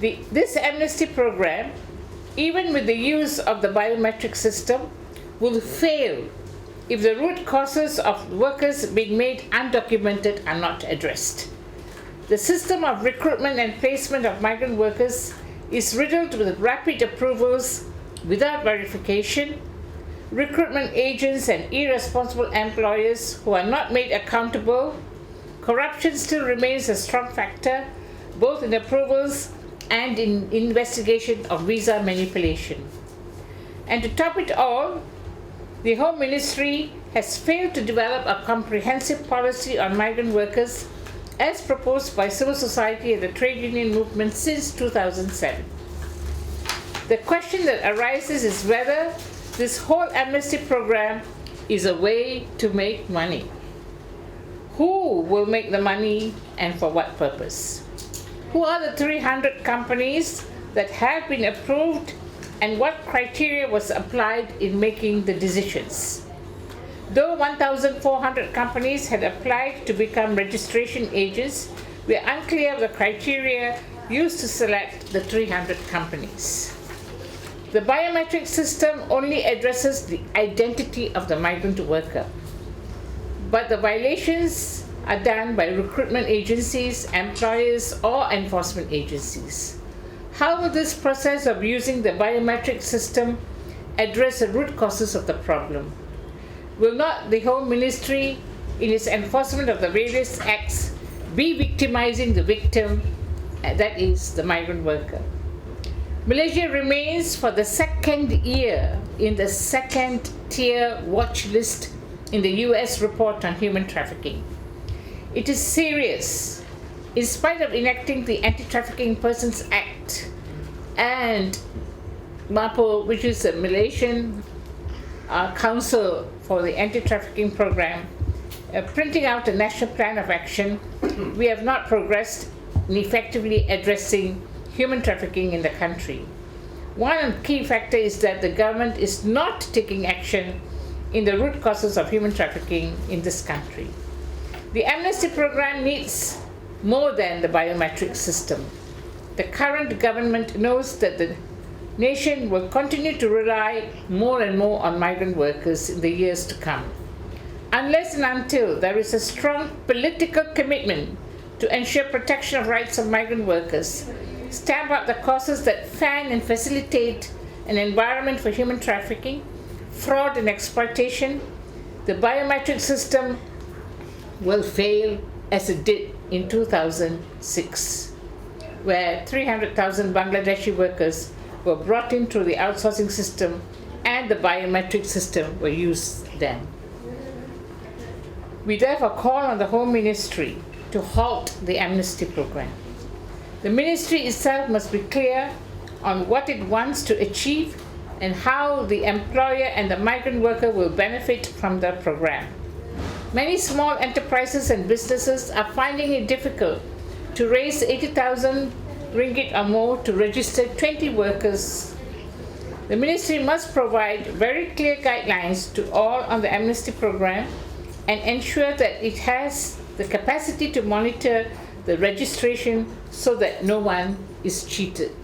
This amnesty program, even with the use of the biometric system, will fail if the root causes of workers being made undocumented are not addressed. The system of recruitment and placement of migrant workers is riddled with rapid approvals without verification, recruitment agents and irresponsible employers who are not made accountable. Corruption still remains a strong factor, both in approvals and in investigation of visa manipulation. And to top it all, the Home Ministry has failed to develop a comprehensive policy on migrant workers as proposed by civil society and the trade union movement since 2007. The question that arises is whether this whole amnesty program is a way to make money. Who will make the money and for what purpose? Who are the 300 companies that have been approved and what criteria was applied in making the decisions? Though 1,400 companies had applied to become registration agents, we are unclear of the criteria used to select the 300 companies. The biometric system only addresses the identity of the migrant worker, but the violations are done by recruitment agencies, employers, or enforcement agencies. How will this process of using the biometric system address the root causes of the problem? Will not the Home Ministry, in its enforcement of the various acts, be victimizing the victim, that is, the migrant worker? Malaysia remains for the second year in the second-tier watch list in the US report on human trafficking. It is serious. In spite of enacting the Anti-Trafficking Persons Act and MAPO, which is the Malaysian Council for the Anti-Trafficking Program, printing out a national plan of action, we have not progressed in effectively addressing human trafficking in the country. One key factor is that the government is not taking action in the root causes of human trafficking in this country. The amnesty program needs more than the biometric system. The current government knows that the nation will continue to rely more and more on migrant workers in the years to come. Unless and until there is a strong political commitment to ensure protection of rights of migrant workers, stamp out the causes that fan and facilitate an environment for human trafficking, fraud and exploitation, the biometric system will fail as it did in 2006, where 300,000 Bangladeshi workers were brought in through the outsourcing system and the biometric system were used then. We therefore call on the Home Ministry to halt the amnesty program. The ministry itself must be clear on what it wants to achieve and how the employer and the migrant worker will benefit from the program. Many small enterprises and businesses are finding it difficult to raise 80,000 ringgit or more to register 20 workers. The ministry must provide very clear guidelines to all on the amnesty program and ensure that it has the capacity to monitor the registration so that no one is cheated.